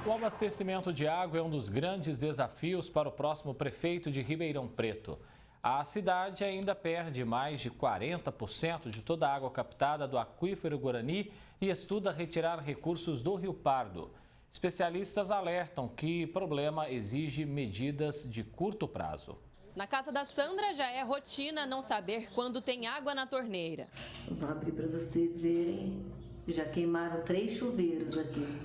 O abastecimento de água é um dos grandes desafios para o próximo prefeito de Ribeirão Preto. A cidade ainda perde mais de 40% de toda a água captada do aquífero Guarani e estuda retirar recursos do Rio Pardo. Especialistas alertam que o problema exige medidas de curto prazo. Na casa da Sandra já é rotina não saber quando tem água na torneira. Vou abrir para vocês verem. Já queimaram 3 chuveiros aqui.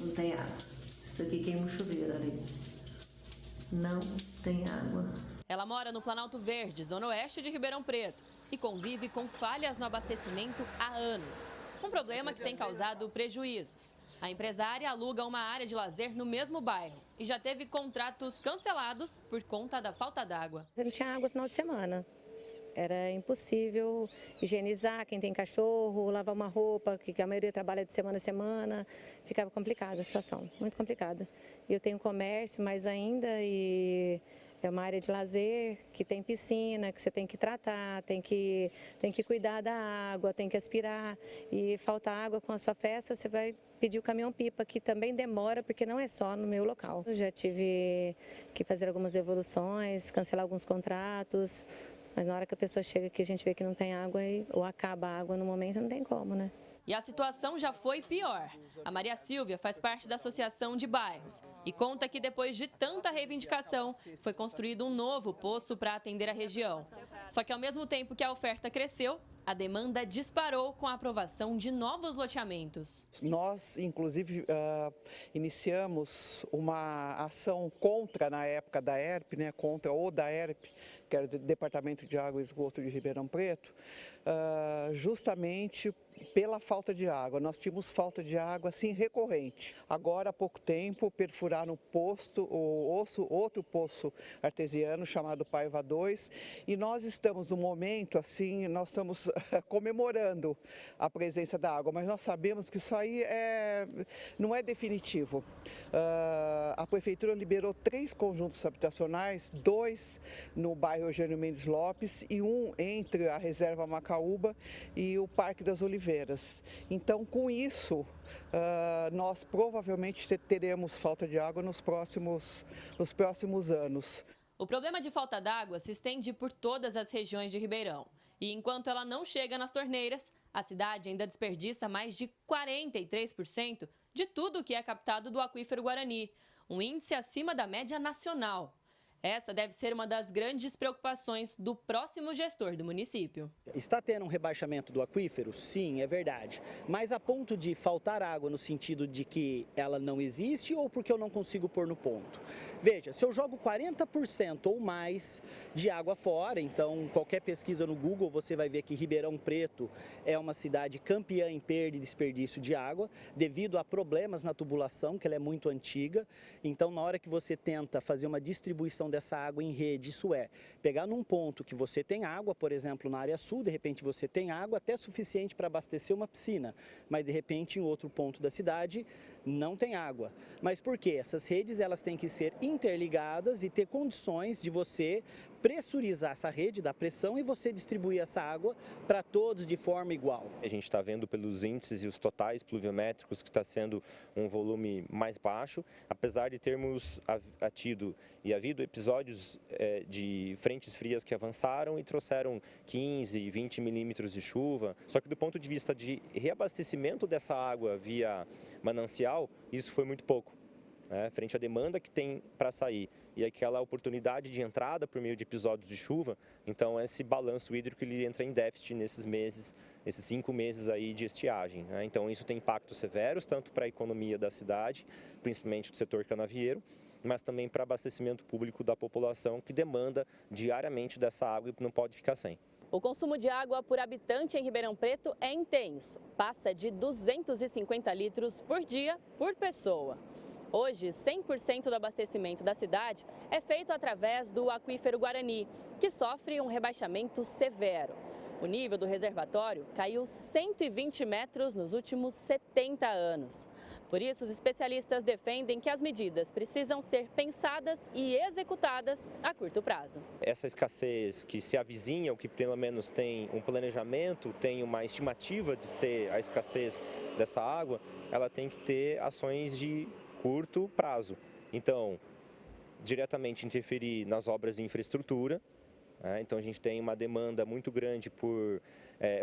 Não tem água. Isso aqui queima o chuveiro ali. Não tem água. Ela mora no Planalto Verde, zona oeste de Ribeirão Preto, e convive com falhas no abastecimento há anos. Um problema que tem causado prejuízos. A empresária aluga uma área de lazer no mesmo bairro e já teve contratos cancelados por conta da falta d'água. Não tinha água no final de semana. Era impossível higienizar quem tem cachorro, lavar uma roupa, que a maioria trabalha de semana a semana. Ficava complicada a situação, muito complicada. Eu tenho comércio, mas ainda é uma área de lazer que tem piscina, que você tem que tratar, tem que cuidar da água, tem que aspirar. E falta água com a sua festa, você vai pedir o caminhão-pipa, que também demora, porque não é só no meu local. Eu já tive que fazer algumas devoluções, cancelar alguns contratos. Mas na hora que a pessoa chega que a gente vê que não tem água ou acaba a água no momento, não tem como, né? E a situação já foi pior. A Maria Silvia faz parte da Associação de Bairros e conta que depois de tanta reivindicação, foi construído um novo poço para atender a região. Só que ao mesmo tempo que a oferta cresceu, a demanda disparou com a aprovação de novos loteamentos. Nós, inclusive, iniciamos uma ação contra, na época da ERP, contra o DAERP, que era o Departamento de Água e Esgoto de Ribeirão Preto, justamente pela falta de água. Nós tínhamos falta de água assim recorrente. Agora, há pouco tempo, perfuraram outro poço artesiano chamado Paiva 2, e nós estamos no momento assim, nós estamos comemorando a presença da água, mas nós sabemos que isso aí não é definitivo. A Prefeitura liberou 3 conjuntos habitacionais, 2 no bairro Eugênio Mendes Lopes e 1 entre a Reserva Macaúba e o Parque das Oliveiras. Então, com isso, nós provavelmente teremos falta de água nos próximos anos. O problema de falta d'água se estende por todas as regiões de Ribeirão. E enquanto ela não chega nas torneiras, a cidade ainda desperdiça mais de 43% de tudo que é captado do aquífero Guarani, um índice acima da média nacional. Essa deve ser uma das grandes preocupações do próximo gestor do município. Está tendo um rebaixamento do aquífero? Sim, é verdade. Mas a ponto de faltar água no sentido de que ela não existe ou porque eu não consigo pôr no ponto? Veja, se eu jogo 40% ou mais de água fora, então qualquer pesquisa no Google você vai ver que Ribeirão Preto é uma cidade campeã em perda e desperdício de água, devido a problemas na tubulação, que ela é muito antiga. Então, na hora que você tenta fazer uma distribuição dessa água em rede, isso é, pegar num ponto que você tem água, por exemplo, na área sul, de repente você tem água até suficiente para abastecer uma piscina, mas de repente em outro ponto da cidade não tem água. Mas por quê? Essas redes elas têm que ser interligadas e ter condições de você pressurizar essa rede, dar pressão e você distribuir essa água para todos de forma igual. A gente está vendo pelos índices e os totais pluviométricos que está sendo um volume mais baixo, apesar de termos havido episódios de frentes frias que avançaram e trouxeram 15, 20 milímetros de chuva. Só que do ponto de vista de reabastecimento dessa água via manancial, isso foi muito pouco. Frente à demanda que tem para sair e aquela oportunidade de entrada por meio de episódios de chuva, então esse balanço hídrico ele entra em déficit nesses meses, esses 5 meses aí de estiagem. Então isso tem impactos severos, tanto para a economia da cidade, principalmente do setor canavieiro, mas também para abastecimento público da população que demanda diariamente dessa água e não pode ficar sem. O consumo de água por habitante em Ribeirão Preto é intenso, passa de 250 litros por dia por pessoa. Hoje, 100% do abastecimento da cidade é feito através do aquífero Guarani, que sofre um rebaixamento severo. O nível do reservatório caiu 120 metros nos últimos 70 anos. Por isso, os especialistas defendem que as medidas precisam ser pensadas e executadas a curto prazo. Essa escassez que se avizinha, ou que pelo menos tem um planejamento, tem uma estimativa de ter a escassez dessa água, ela tem que ter ações de curto prazo. Então, diretamente interferir nas obras de infraestrutura. Então a gente tem uma demanda muito grande por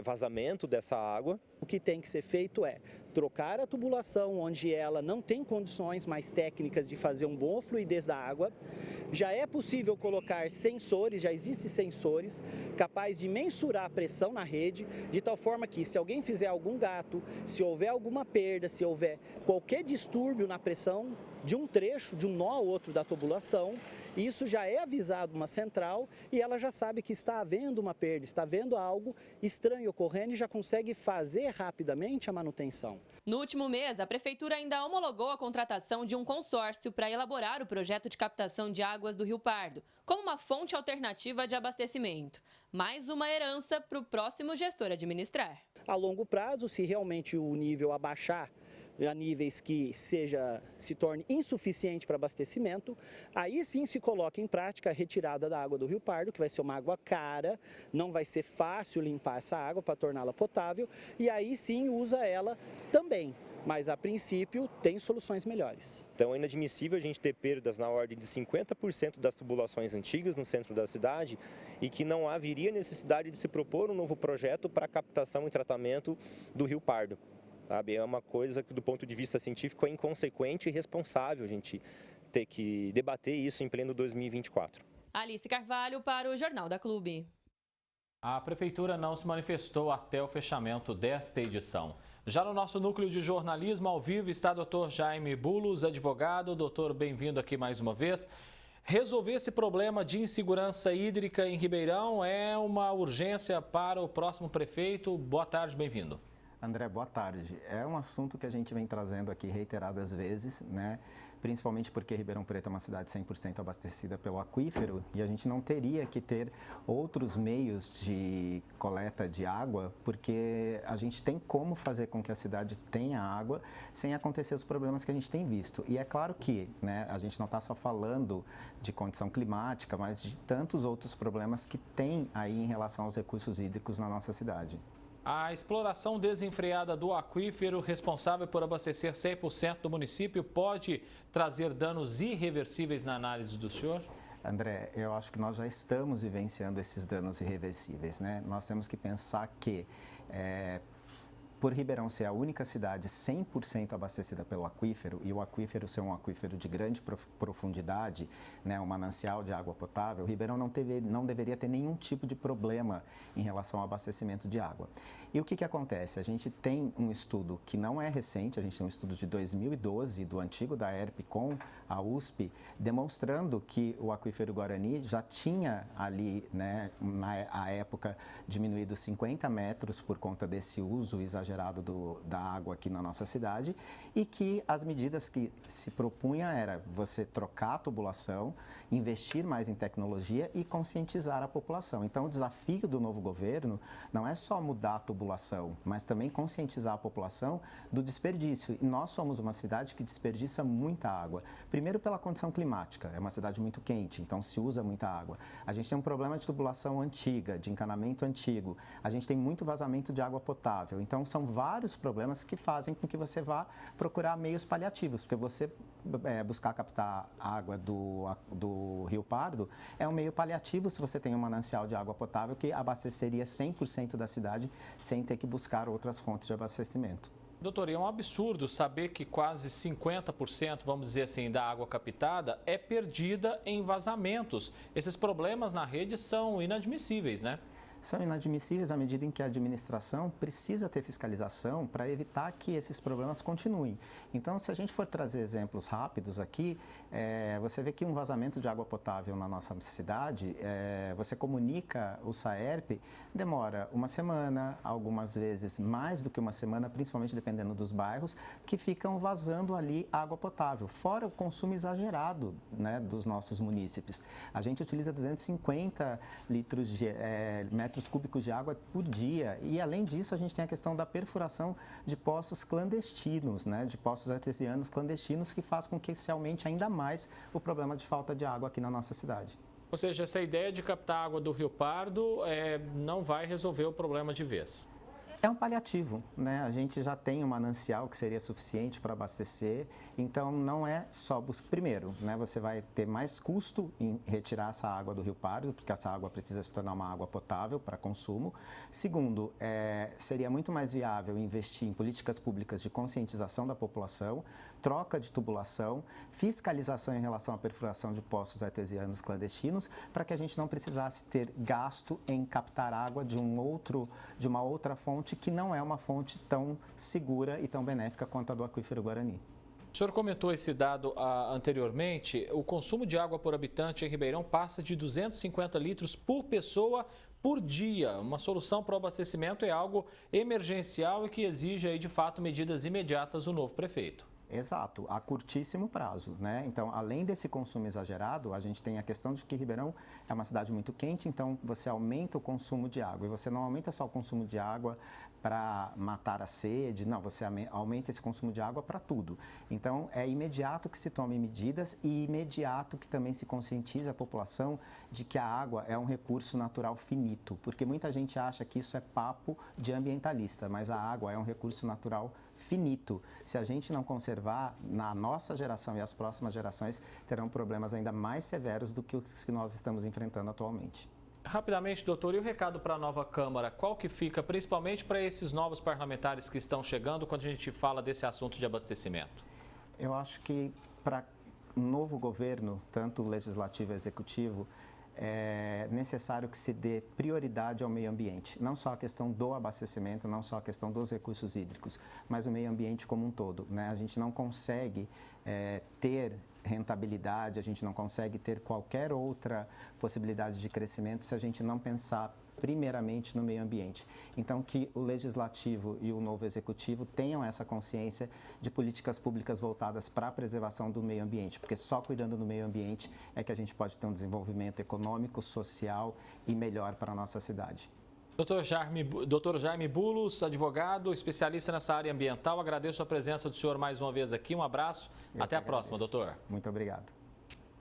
vazamento dessa água. O que tem que ser feito é trocar a tubulação onde ela não tem condições mais técnicas de fazer uma boa fluidez da água. Já é possível colocar sensores, já existem sensores capazes de mensurar a pressão na rede, de tal forma que se alguém fizer algum gato, se houver alguma perda, se houver qualquer distúrbio na pressão de um trecho, de um nó ou outro da tubulação, isso já é avisado uma central e ela já sabe que está havendo uma perda, está havendo algo estranho ocorrendo e já consegue fazer rapidamente a manutenção. No último mês, a Prefeitura ainda homologou a contratação de um consórcio para elaborar o projeto de captação de águas do Rio Pardo, como uma fonte alternativa de abastecimento. Mais uma herança para o próximo gestor administrar. A longo prazo, se realmente o nível abaixar a níveis que se torne insuficiente para abastecimento, aí sim se coloca em prática a retirada da água do Rio Pardo, que vai ser uma água cara, não vai ser fácil limpar essa água para torná-la potável, e aí sim usa ela também. Mas, a princípio, tem soluções melhores. Então, é inadmissível a gente ter perdas na ordem de 50% das tubulações antigas no centro da cidade e que não haveria necessidade de se propor um novo projeto para captação e tratamento do Rio Pardo. Sabe? É uma coisa que, do ponto de vista científico, é inconsequente e irresponsável a gente ter que debater isso em pleno 2024. Alice Carvalho para o Jornal da Clube. A Prefeitura não se manifestou até o fechamento desta edição. Já no nosso núcleo de jornalismo ao vivo está o Dr. Jaime Bulos, advogado. Doutor, bem-vindo aqui mais uma vez. Resolver esse problema de insegurança hídrica em Ribeirão é uma urgência para o próximo prefeito. Boa tarde, bem-vindo. André, boa tarde. É um assunto que a gente vem trazendo aqui reiteradas vezes, né? Principalmente porque Ribeirão Preto é uma cidade 100% abastecida pelo aquífero e a gente não teria que ter outros meios de coleta de água, porque a gente tem como fazer com que a cidade tenha água sem acontecer os problemas que a gente tem visto. E é claro que, né, a gente não está só falando de condição climática, mas de tantos outros problemas que tem aí em relação aos recursos hídricos na nossa cidade. A exploração desenfreada do aquífero, responsável por abastecer 100% do município, pode trazer danos irreversíveis na análise do senhor? André, eu acho que nós já estamos vivenciando esses danos irreversíveis, né? Nós temos que pensar que, por Ribeirão ser a única cidade 100% abastecida pelo aquífero e o aquífero ser um aquífero de grande profundidade, né, um manancial de água potável, Ribeirão não deveria ter nenhum tipo de problema em relação ao abastecimento de água. E o que acontece? A gente tem um estudo que não é recente, a gente tem um estudo de 2012 do antigo da ERP com a USP, demonstrando que o aquífero Guarani já tinha ali, né, na época, diminuído 50 metros por conta desse uso exagerado da água aqui na nossa cidade e que as medidas que se propunha era você trocar a tubulação, investir mais em tecnologia e conscientizar a população. Então, o desafio do novo governo não é só mudar a tubulação, mas também conscientizar a população do desperdício. E nós somos uma cidade que desperdiça muita água. Primeiro, pela condição climática, é uma cidade muito quente, então se usa muita água. A gente tem um problema de tubulação antiga, de encanamento antigo. A gente tem muito vazamento de água potável. Então, são vários problemas que fazem com que você vá procurar meios paliativos, porque você buscar captar água do Rio Pardo é um meio paliativo se você tem um manancial de água potável que abasteceria 100% da cidade sem ter que buscar outras fontes de abastecimento. Doutor, é um absurdo saber que quase 50%, vamos dizer assim, da água captada é perdida em vazamentos. Esses problemas na rede são inadmissíveis, né? são inadmissíveis à medida em que a administração precisa ter fiscalização para evitar que esses problemas continuem. Então, se a gente for trazer exemplos rápidos aqui, você vê que um vazamento de água potável na nossa cidade, você comunica o SAERP, demora uma semana, algumas vezes mais do que uma semana, principalmente dependendo dos bairros, que ficam vazando ali água potável, fora o consumo exagerado, né, dos nossos munícipes. A gente utiliza 250 metros cúbicos de água por dia e, além disso, a gente tem a questão da perfuração de poços clandestinos, né, de poços artesianos clandestinos, que faz com que se aumente ainda mais o problema de falta de água aqui na nossa cidade. Ou seja, essa ideia de captar água do Rio Pardo não vai resolver o problema de vez. É um paliativo, né? A gente já tem um manancial que seria suficiente para abastecer, então não é só buscar. Primeiro, né, você vai ter mais custo em retirar essa água do Rio Pardo, porque essa água precisa se tornar uma água potável para consumo. Segundo, seria muito mais viável investir em políticas públicas de conscientização da população, troca de tubulação, fiscalização em relação à perfuração de poços artesianos clandestinos, para que a gente não precisasse ter gasto em captar água de uma outra fonte que não é uma fonte tão segura e tão benéfica quanto a do aquífero Guarani. O senhor comentou esse dado anteriormente. O consumo de água por habitante em Ribeirão passa de 250 litros por pessoa por dia. Uma solução para o abastecimento é algo emergencial e que exige, aí, de fato, medidas imediatas do novo prefeito. Exato, a curtíssimo prazo, né? Então, além desse consumo exagerado, a gente tem a questão de que Ribeirão é uma cidade muito quente, então você aumenta o consumo de água. E você não aumenta só o consumo de água para matar a sede, não, você aumenta esse consumo de água para tudo. Então, é imediato que se tome medidas e imediato que também se conscientize a população de que a água é um recurso natural finito, porque muita gente acha que isso é papo de ambientalista, mas a água é um recurso natural finito. Se a gente não conservar, na nossa geração e as próximas gerações terão problemas ainda mais severos do que os que nós estamos enfrentando atualmente. Rapidamente, doutor, e o recado para a nova Câmara? Qual que fica, principalmente para esses novos parlamentares que estão chegando, quando a gente fala desse assunto de abastecimento? Eu acho que para um novo governo, tanto legislativo e executivo, é necessário que se dê prioridade ao meio ambiente. Não só a questão do abastecimento, não só a questão dos recursos hídricos, mas o meio ambiente como um todo, né? A gente não consegue ter rentabilidade, a gente não consegue ter qualquer outra possibilidade de crescimento se a gente não pensar primeiramente no meio ambiente. Então, que o Legislativo e o novo Executivo tenham essa consciência de políticas públicas voltadas para a preservação do meio ambiente, porque só cuidando do meio ambiente é que a gente pode ter um desenvolvimento econômico, social e melhor para a nossa cidade. Doutor Jaime Bulos, advogado, especialista nessa área ambiental, agradeço a presença do senhor mais uma vez aqui. Um abraço, até a próxima, doutor. Muito obrigado.